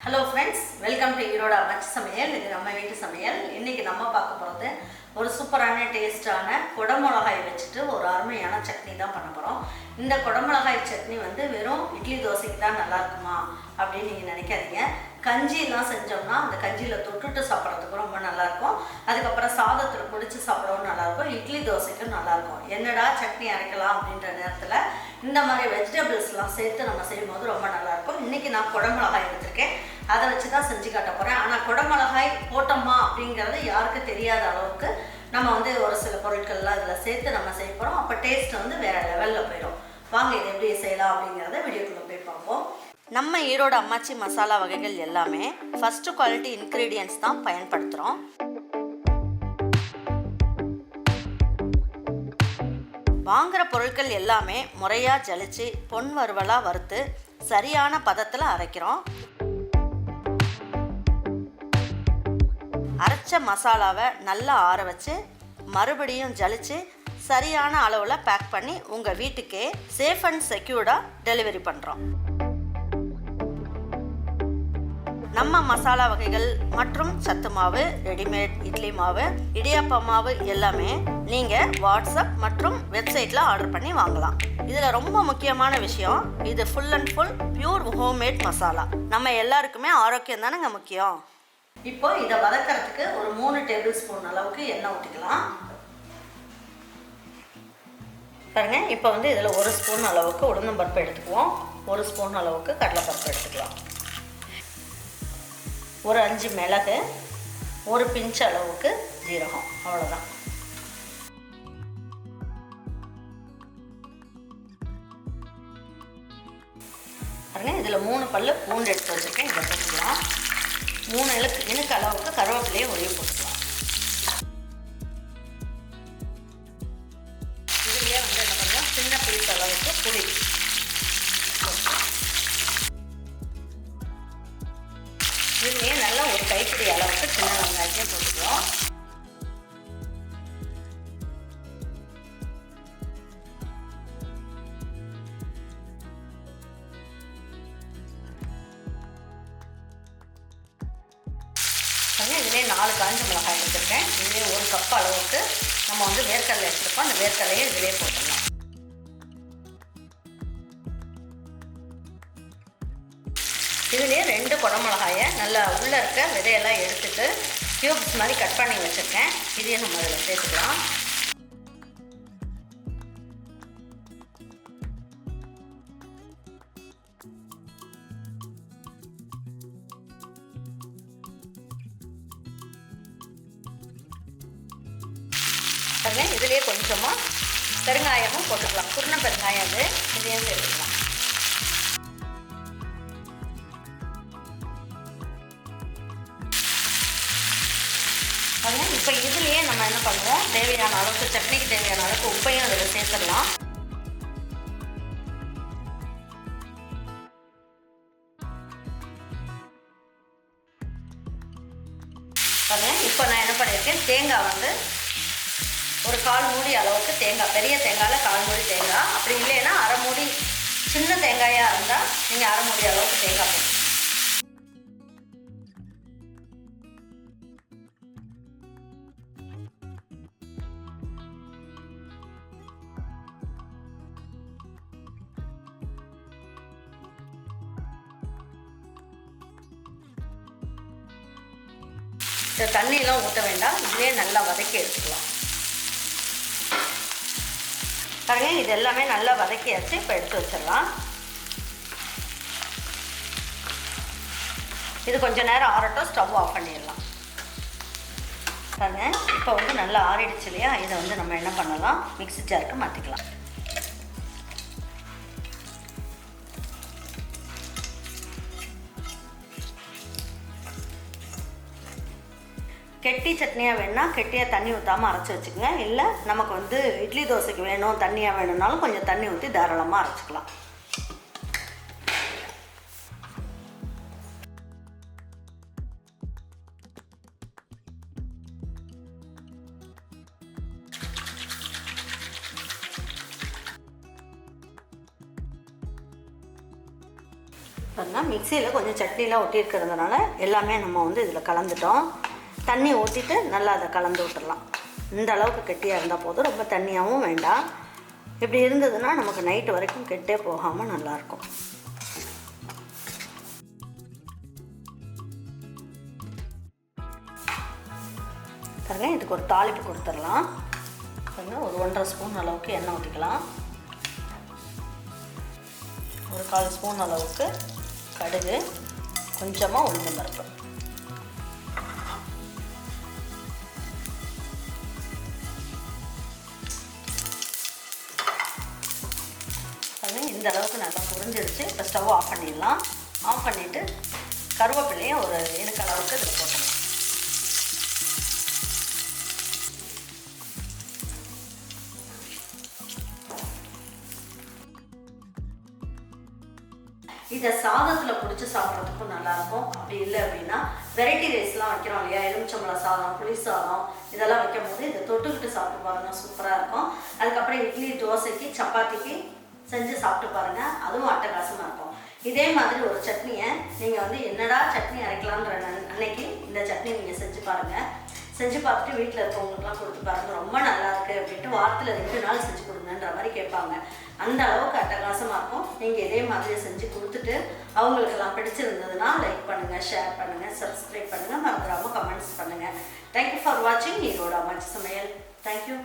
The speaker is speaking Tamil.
ஹலோ ஃப்ரெண்ட்ஸ், வெல்கம் டு ஈரோட அம்மாச்சி சமையல். இது நம்ம வீட்டு சமையல். இன்றைக்கி நம்ம பார்க்க போகிறது ஒரு சூப்பரான டேஸ்டான குடமிளகாய் வச்சுட்டு ஒரு அருமையான சட்னி தான் பண்ண போகிறோம். இந்த குடமிளகாய் சட்னி வெறும் இட்லி தோசைக்கு தான் நல்லா இருக்குமா அப்படின்னு நீங்கள் நினைக்காதீங்க. கஞ்சிலாம் செஞ்சோம்னா அந்த கஞ்சியில் தொட்டுட்டு சாப்பிட்றதுக்கு ரொம்ப நல்லாயிருக்கும். அதுக்கப்புறம் சாதத்தில் பிடிச்சி சாப்பிடவும் நல்லாயிருக்கும். இட்லி தோசைக்கும் நல்லாயிருக்கும். என்னடா சட்னி அரைக்கலாம் அப்படின்ற நேரத்தில் இந்த மாதிரி வெஜிடபிள்ஸ்லாம் சேர்த்து நம்ம செய்யும்போது ரொம்ப நல்லாயிருக்கும். இன்றைக்கி நான் குடமிளகாய் எடுத்திருக்கேன். அதை வச்சு தான் செஞ்சு காட்ட போகிறேன். ஆனால் குடமிளகாய் போட்டோமா அப்படிங்கிறது யாருக்கும் தெரியாத அளவுக்கு நம்ம ஒரு சில பொருட்கள்லாம் இதில் சேர்த்து நம்ம செய்ய போகிறோம். அப்போ டேஸ்ட் வேறு லெவலில் போயிடும். வாங்க இதை எப்படி செய்யலாம் அப்படிங்கிறத வீடியோக்குள்ளே போய் பார்ப்போம். நம்ம ஈரோடு அம்மாச்சி மசாலா வகைகள் எல்லாமே ஃபஸ்ட்டு குவாலிட்டி இன்க்ரீடியன்ட்ஸ் தான் பயன்படுத்துகிறோம். வாங்குகிற பொருட்கள் எல்லாமே முறையாக ஜலிச்சு பொன் வறுவலாக வறுத்து சரியான பதத்தில் அரைக்கிறோம். அரைச்ச மசாலாவை நல்லா ஆற வச்சு மறுபடியும் ஜலிச்சு சரியான அளவில் பேக் பண்ணி உங்கள் வீட்டுக்கே சேஃப் அண்ட் செக்யூர்டாக டெலிவரி பண்ணுறோம். நம்ம மசாலா வகைகள் மற்றும் சத்து மாவு, ரெடிமேட் இட்லி மாவு, இடியாப்ப மாவு எல்லாமே நீங்கள் வாட்ஸ்அப் மற்றும் வெப்சைட்டில் ஆர்டர் பண்ணி வாங்கலாம். இதில் ரொம்ப முக்கியமான விஷயம், இது full and full pure homemade masala. நம்ம எல்லாருக்குமே ஆரோக்கியம் தானேங்க முக்கியம். இப்போ இதை வதக்கிறதுக்கு ஒரு 3 டேபிள் ஸ்பூன் அளவுக்கு எண்ணெய் ஊற்றிக்கலாம். பாருங்க, இப்போ இதில் 1 ஸ்பூன் அளவுக்கு உளுந்தம்பருப்பு எடுத்துக்குவோம். 1 ஸ்பூன் அளவுக்கு கடலைப்பருப்பு எடுத்துக்கலாம். ஒரு 5 மிளகு, ஒரு பிஞ்ச் அளவுக்கு ஜீரகம், அவ்வளோதான். பாருங்க, இதில் 3 பல்லு பூண்டு எடுத்து வச்சுருக்கேன். இதை போட்டுக்கலாம். 3 இனுக்கு அளவுக்கு கருவேப்பிலையை உருவி போட்டுக்கலாம். இதுலேயே என்ன பண்ணுறோம், சின்ன பீஸ் அளவுக்கு புளி, இதுலேயே நல்லா ஒரு கைப்பிடி அளவுக்கு சின்ன வெங்காயத்தையும் போட்டுக்கிறோம். இதுலேயே 4 காஞ்ச மிளகாய் எடுத்துருக்கேன். இதுலேயே 1 கப் அளவுக்கு நம்ம வேர்க்கடலை எடுத்துருக்கோம். அந்த வேர்க்கடலையை இதிலே போட்டுடலாம். இதுலேயே 2 குடமிளகாயை நல்லா உள்ளே இருக்க விதையெல்லாம் எடுத்துட்டு க்யூப்ஸ் மாதிரி கட் பண்ணி வச்சுருக்கேன். இதையும் நம்ம இதில் சேர்த்துக்கலாம். இதுலேயே கொஞ்சமாக பெருங்காயமும் போட்டுக்கலாம். குருண பெருங்காயம் அது, இதையும் சேர்த்துக்கலாம். இப்போ இதுலேயே நம்ம என்ன பண்ணுவோம், தேவையான அளவுக்கு சட்னிக்கு தேவையான அளவுக்கு உப்பையும் அதில் சேர்த்துடலாம். இப்போ நான் என்ன பண்ணியிருக்கேன், தேங்காய் ஒரு 1/4 மூடி அளவுக்கு தேங்காய், பெரிய தேங்காயில் 1/4 மூடி தேங்காய், அப்படி இல்லைன்னா 1/2 மூடி, சின்ன தேங்காயாக இருந்தால் நீங்கள் 1/2 மூடி அளவுக்கு தேங்காய் போட்டு. இந்த தண்ணியெல்லாம் ஊற்ற வேண்டாம், இதுலேயே நல்லா வதக்கி எடுத்துக்கலாம். பாருங்க, இது எல்லாமே நல்லா வதக்கியாச்சு. இப்போ எடுத்து வச்சிடலாம். இது கொஞ்சம் நேரம் ஆறட்டும், ஸ்டவ் ஆஃப் பண்ணிடலாம். பாருங்க, இப்போ நல்லா ஆறிடுச்சு இல்லையா, இதை நம்ம என்ன பண்ணலாம், மிக்ஸி ஜாருக்கு மாற்றிக்கலாம். கெட்டி சட்னியாக வேணுன்னா கெட்டியாக தண்ணி ஊற்றாமல் அரைச்சி வச்சுக்கோங்க. இல்லை நமக்கு இட்லி தோசைக்கு வேணும் தண்ணியாக வேணும்னாலும் கொஞ்சம் தண்ணி ஊற்றி தாராளமாக அரைச்சிக்கலாம். பாருங்கள் மிக்சியில் கொஞ்சம் சட்னிலாம் ஒட்டி இருக்கிறதுனால எல்லாமே நம்ம வந்து இதில் கலந்துட்டோம். தண்ணி ஊற்றிட்டு நல்லா அதை கலந்து விட்டுடலாம். இந்த அளவுக்கு கெட்டியாக இருந்தால் போதும், ரொம்ப தண்ணியாகவும் வேண்டாம். இப்படி இருந்ததுன்னா நமக்கு நைட்டு வரைக்கும் கெட்டே போகாமல் நல்லாயிருக்கும். பாருங்கள் இதுக்கு ஒரு தாளிப்பு கொடுத்துடலாம். பாருங்கள் ஒரு 1.5 ஸ்பூன் அளவுக்கு எண்ணெய் ஊற்றிக்கலாம். ஒரு 1/4 ஸ்பூன் அளவுக்கு கடுகு, கொஞ்சமாக உளுந்தம் பருப்பு. இந்த அளவுக்கு நல்லா புரிஞ்சிருச்சு. இப்போ ஸ்டவ் ஆஃப் பண்ணிடலாம். ஆஃப் பண்ணிவிட்டு கருவேப்பிலையை ஒரு இனுக்கு அளவுக்கு இதில் போட்டணும். இதை சாதத்தில் பிடிச்சி சாப்பிட்றதுக்கும் நல்லாயிருக்கும். அப்படி இல்லை அப்படின்னா வெரைட்டி ரைஸ்லாம் வைக்கிறோம் இல்லையா, எலுமிச்சம்பழம் சாதம், புளி சாதம் இதெல்லாம் வைக்கும் போது இதை தொட்டுக்கிட்டு சாப்பிட்டு பாருங்கள், சூப்பராக இருக்கும். அதுக்கப்புறம் இட்லி, தோசைக்கு, சப்பாத்திக்கு செஞ்சு சாப்பிட்டு பாருங்கள், அதுவும் அட்டகாசமாக இருக்கும். இதே மாதிரி ஒரு சட்னியை நீங்கள் வந்து என்னடா சட்னி அரைக்கலான்ற அன்னைக்கு இந்த சட்னி நீங்கள் செஞ்சு பாருங்கள். செஞ்சு பார்த்துட்டு வீட்டில் இருக்கவங்களுக்குலாம் கொடுத்து பாருங்கள், ரொம்ப நல்லா இருக்குது அப்படின்ட்டு வாரத்தில் 2 நாள் செஞ்சு கொடுங்கன்ற மாதிரி கேட்பாங்க. அந்த அளவுக்கு அட்டகாசமாக இருக்கும். நீங்கள் இதே மாதிரி செஞ்சு கொடுத்துட்டு அவங்களுக்கெல்லாம் பிடிச்சிருந்ததுன்னா லைக் பண்ணுங்கள், ஷேர் பண்ணுங்கள், சப்ஸ்கிரைப் பண்ணுங்கள், மறந்துடாமல் கமெண்ட்ஸ் பண்ணுங்கள். தேங்க்யூ ஃபார் வாட்சிங் ஈரோடு அம்மாச்சி சமையல். தேங்க்யூ.